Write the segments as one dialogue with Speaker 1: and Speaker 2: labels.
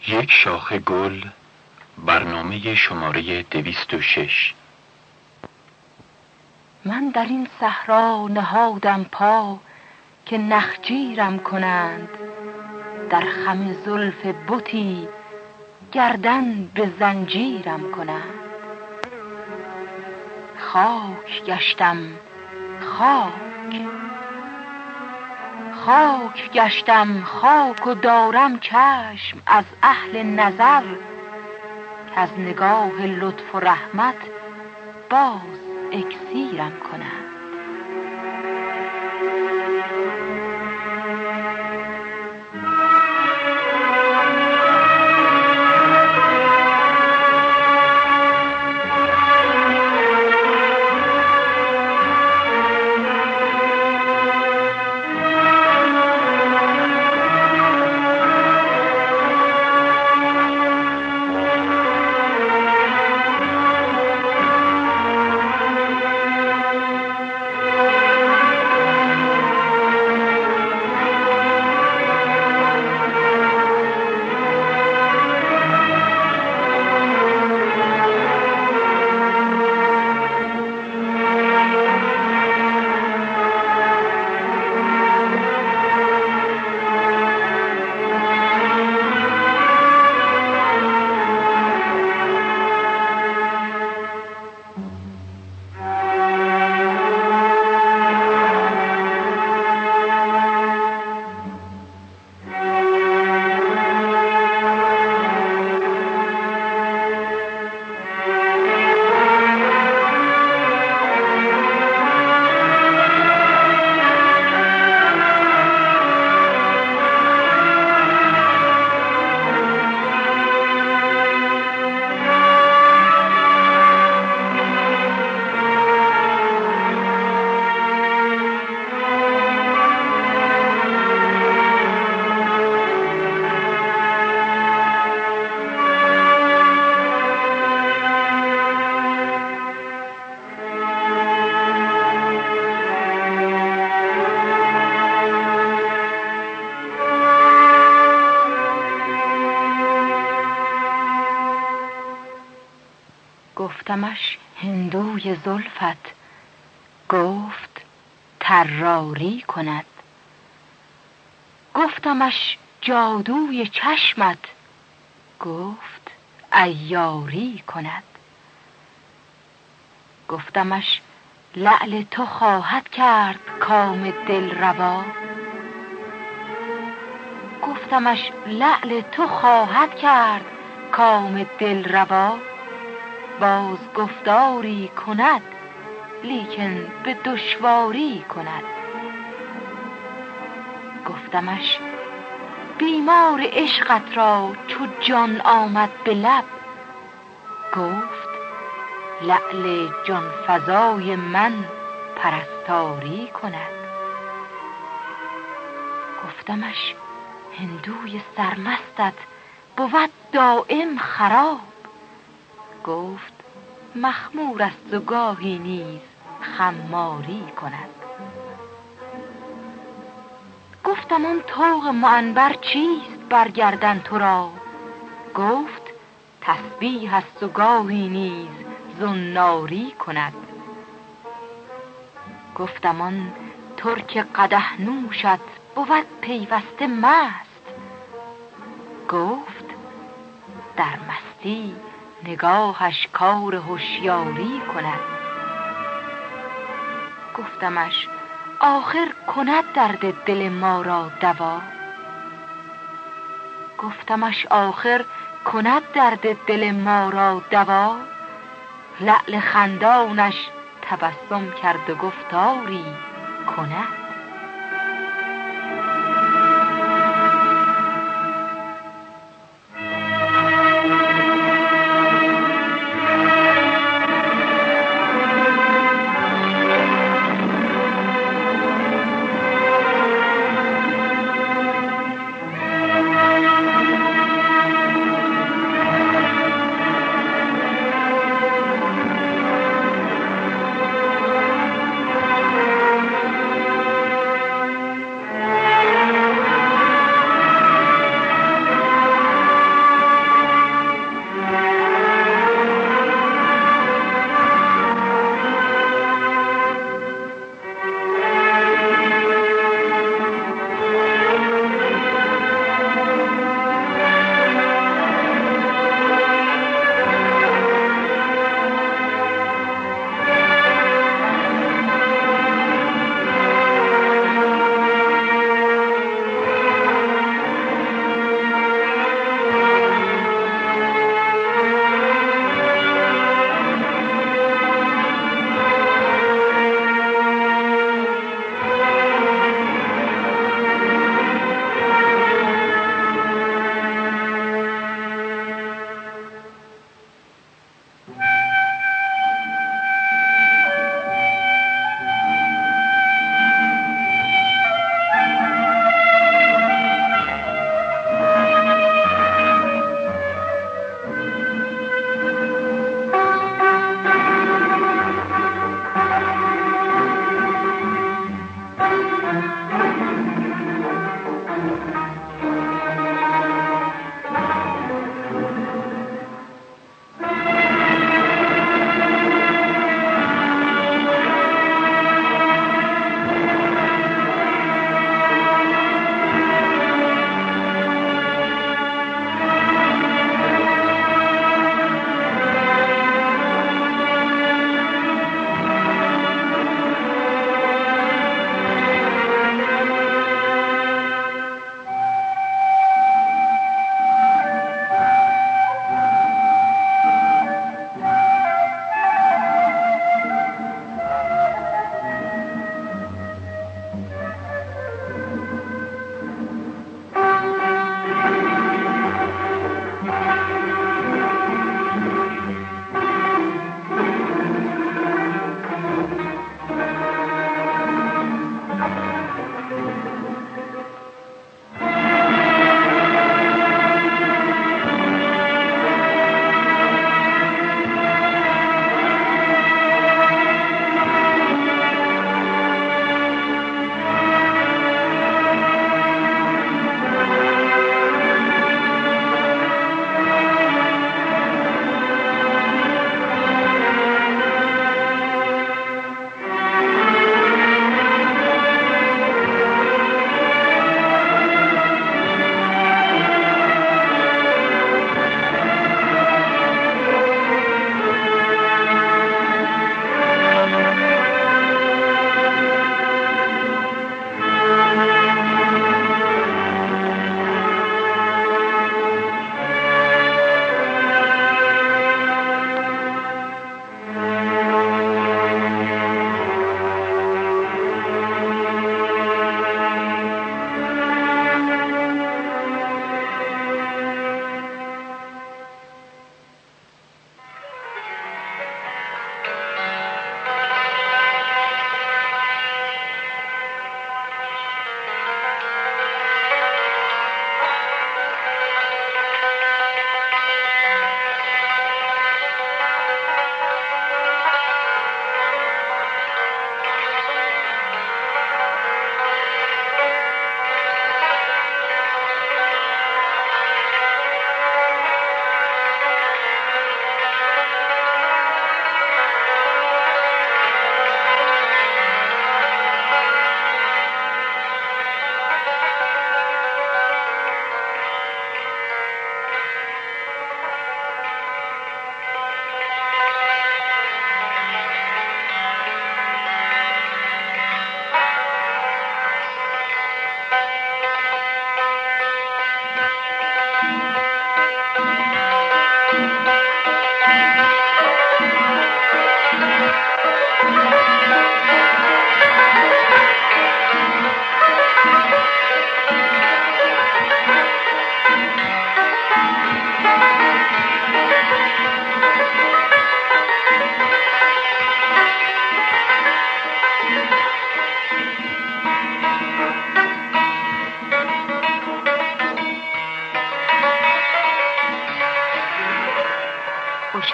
Speaker 1: یک شاخه گل، برنامه شماره 206.
Speaker 2: من در این صحرا نهادم پا که نخجیرم کنند، در خم زلف بتی گردن به زنجیرم کنند. خاک گشتم خاک گشتم خاک و دارم چشم از اهل نظر، که از نگاه لطف و رحمت باز اکسیرم کنند. گفتمش هندوی زلفت، گفت طراری کند. گفتمش جادوی چشمت، گفت عیاری کند. گفتمش لعل تو خواهد کرد کام دل روا، گفتمش لعل تو خواهد کرد کام دل روا. باز گفتاری کند لیکن به دشواری کند. گفتمش بیمار عشقت را چو جان آمد به لب، گفت لعل جان فزای من پرستاری کند. گفتمش هندوی سرمستت بود دایم خراب، گفت مخمور است و گاهی نیز خماری کند. گفتم آن طوق معنبر چیست بر گردن تو را، گفت تسبیح است و گاهی نیز زناری کند. گفتم آن ترک قدح نوشت بود پیوسته مست، گفت در مستی نگاهش کار هوشیاری کند. گفتمش آخر کند درد دل ما را دوا، گفتمش آخر کند درد دل ما را دوا. لعل خندانش تبسم کرد و گفت آری کند.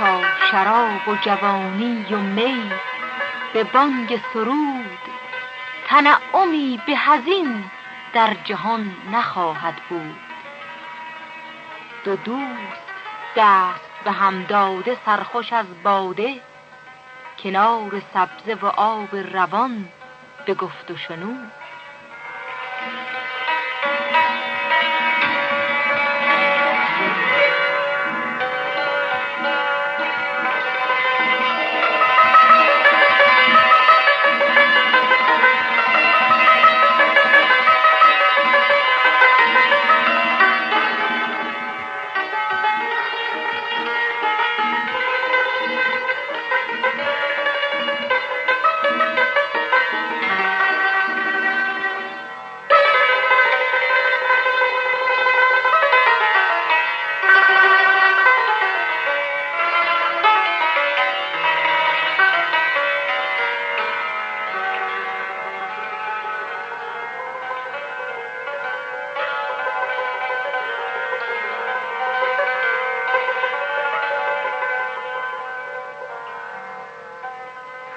Speaker 2: بگشا شراب و جوانی و می، به بانگ سرود تنعمی به ازین در جهان نخواهد بود. دو دوست دست به هم داده سرخوش از باده، کنار سبزه و آب روان به گفت و شنود.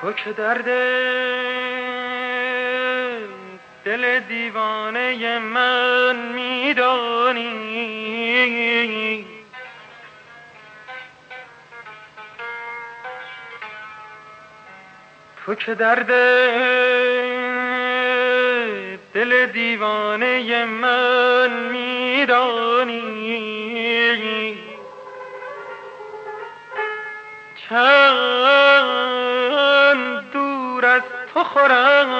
Speaker 3: تو که درد دل دیوانه من میدانی، تو که درد دل دیوانه من میدانی، چند دور از تو خورم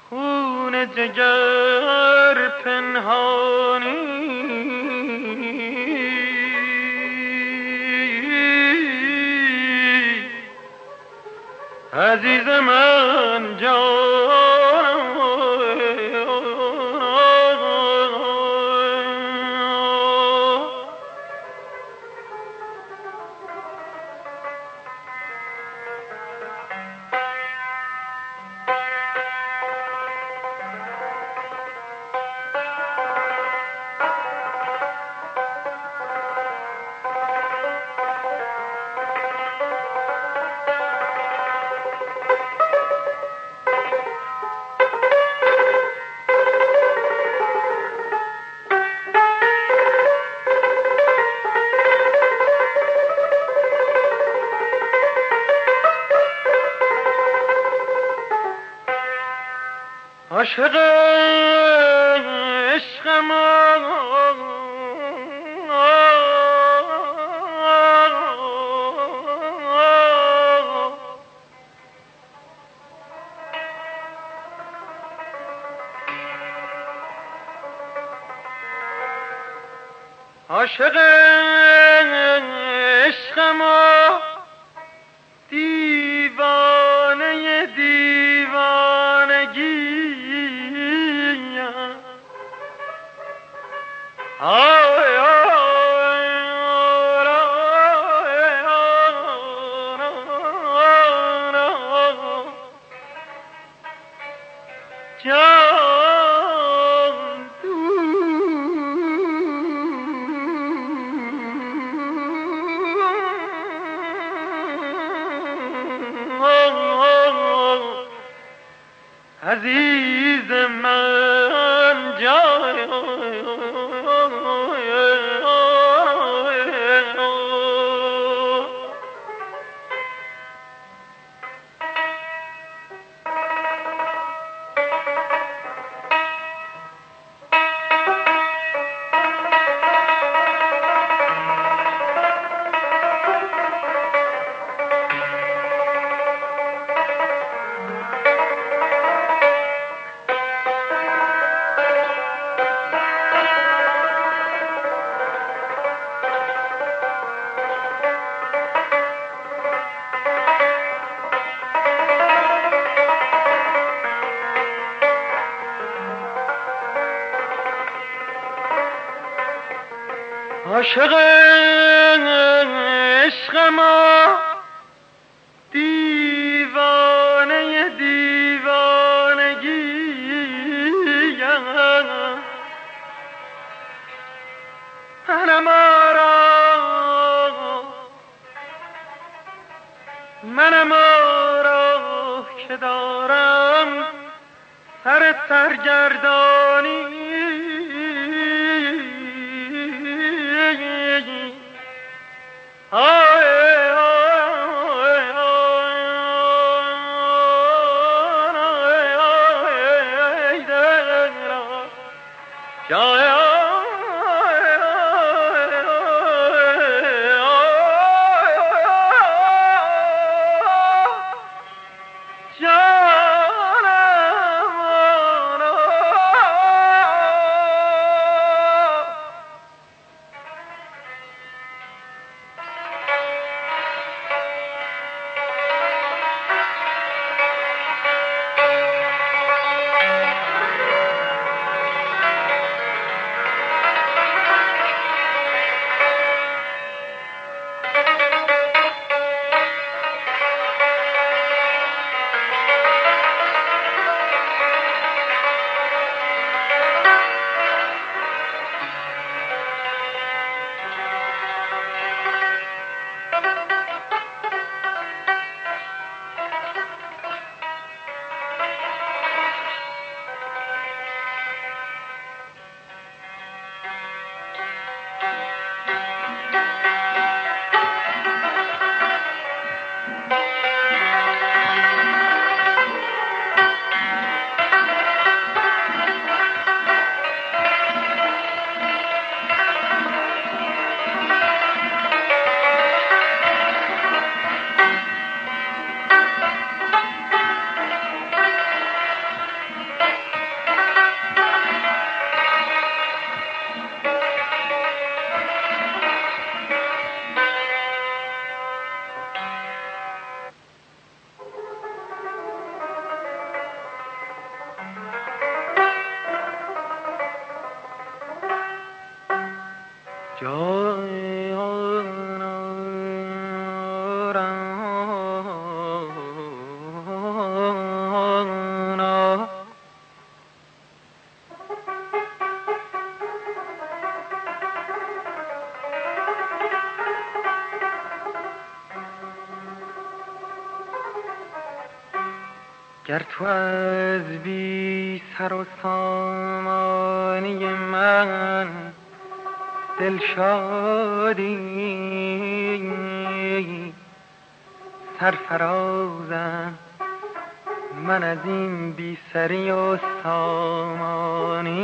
Speaker 3: خون جگر پنهانی، عزیز من جانم عاشق عشقم عاشق عشقم دیوانه دیوانگی، عزیز من جان عاشق عشقم دیوانه دیوانگی، منم آرام سرگردانی گر تو از بی سر و سامانی من دلشادی سرفرازم، من از این بی سری و سامانی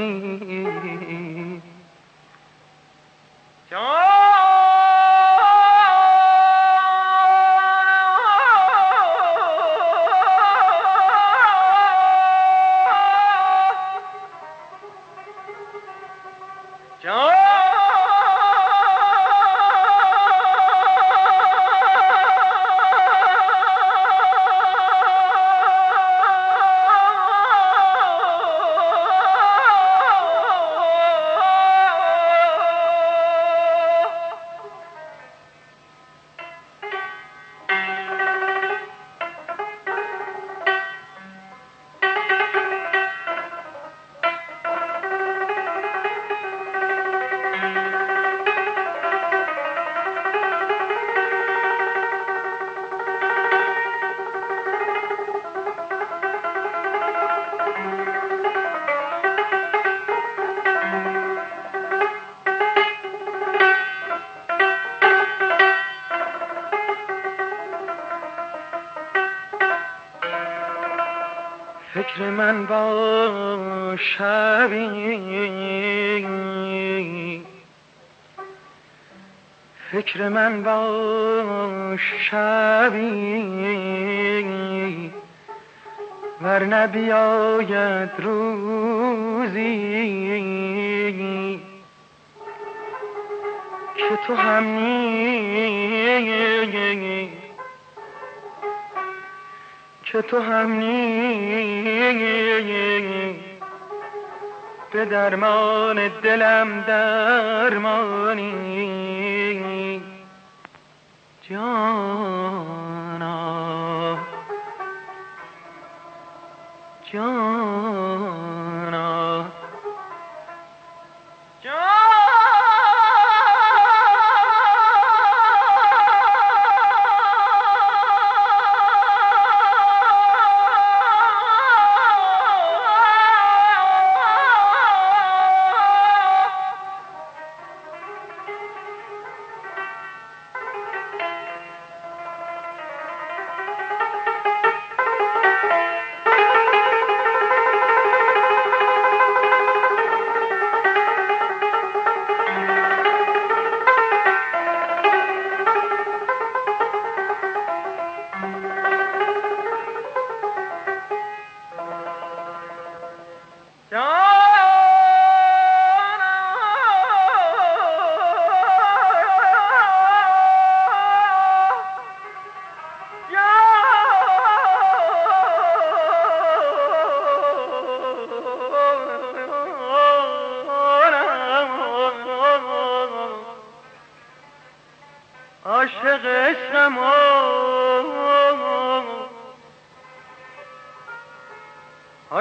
Speaker 3: فکر من با شبی، فکر من با شبی، ورنه بیاید روزی که تو هم نی، که تو هم نی به درمان دلم درمانی جانا جانا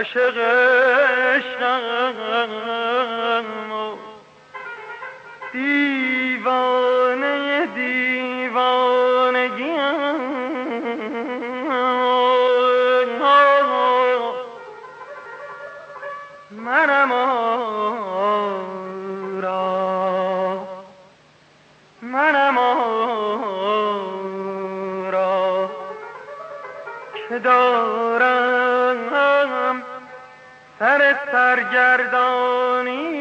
Speaker 3: عاشق عشقم دیوانه دیوانگیم منم آرا که دارم سر سرگردانی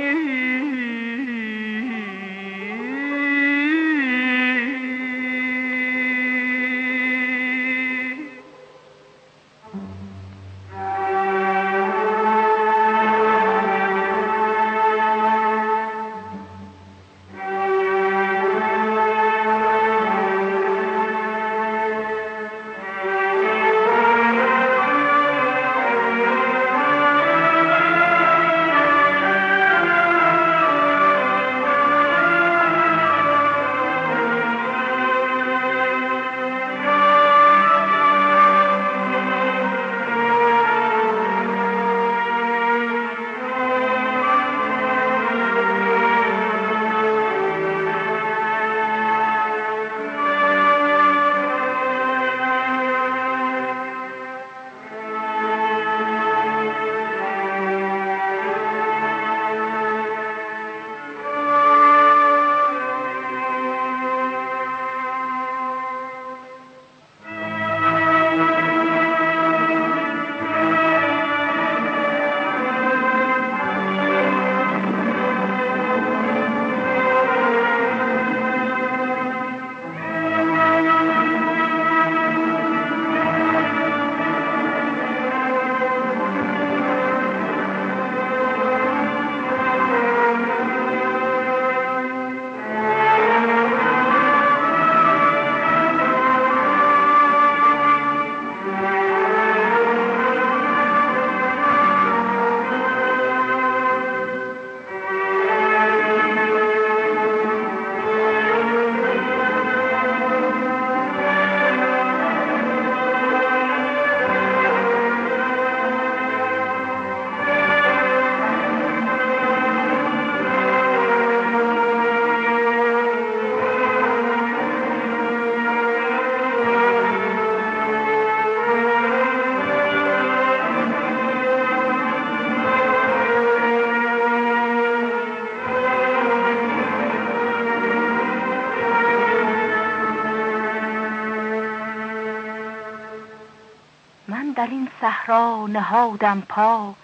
Speaker 2: در این صحرا نهادم پا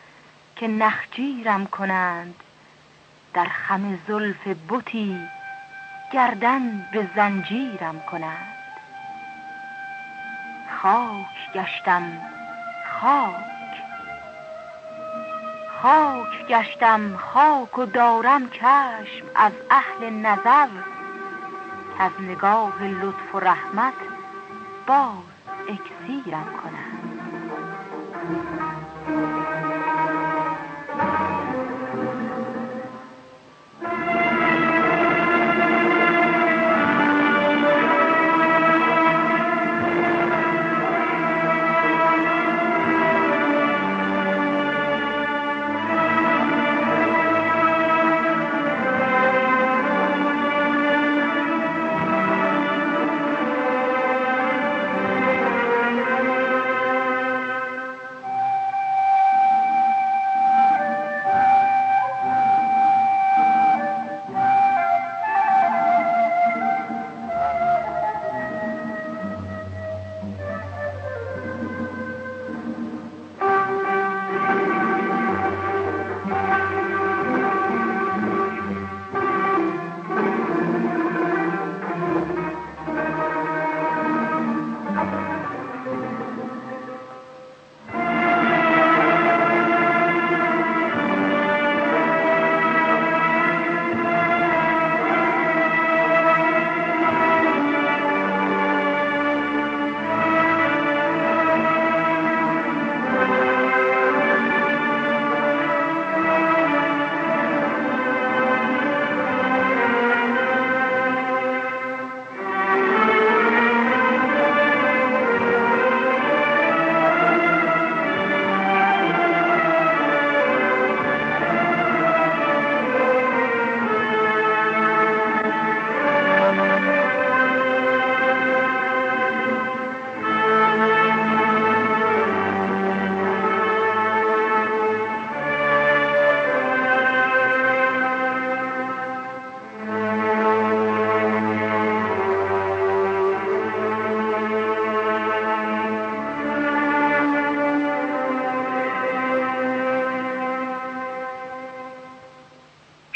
Speaker 2: که نخجیرم کنند، در خم زلف بتی گردن به زنجیرم کنند. خاک گشتم خاک و دارم چشم از اهل نظر، که از نگاه لطف و رحمت باز اکسیرم کنند.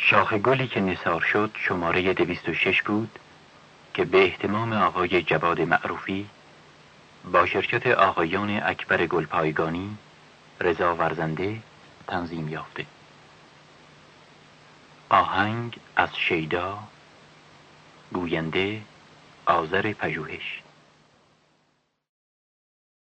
Speaker 1: شاخ گلی که نثار شد شماره 206 بود که به اهتمام آقای جواد معروفی با شرکت آقایان اکبر گلپایگانی، رضا ورزنده تنظیم یافته. آهنگ از شیدا، گوینده آذر پژوهش.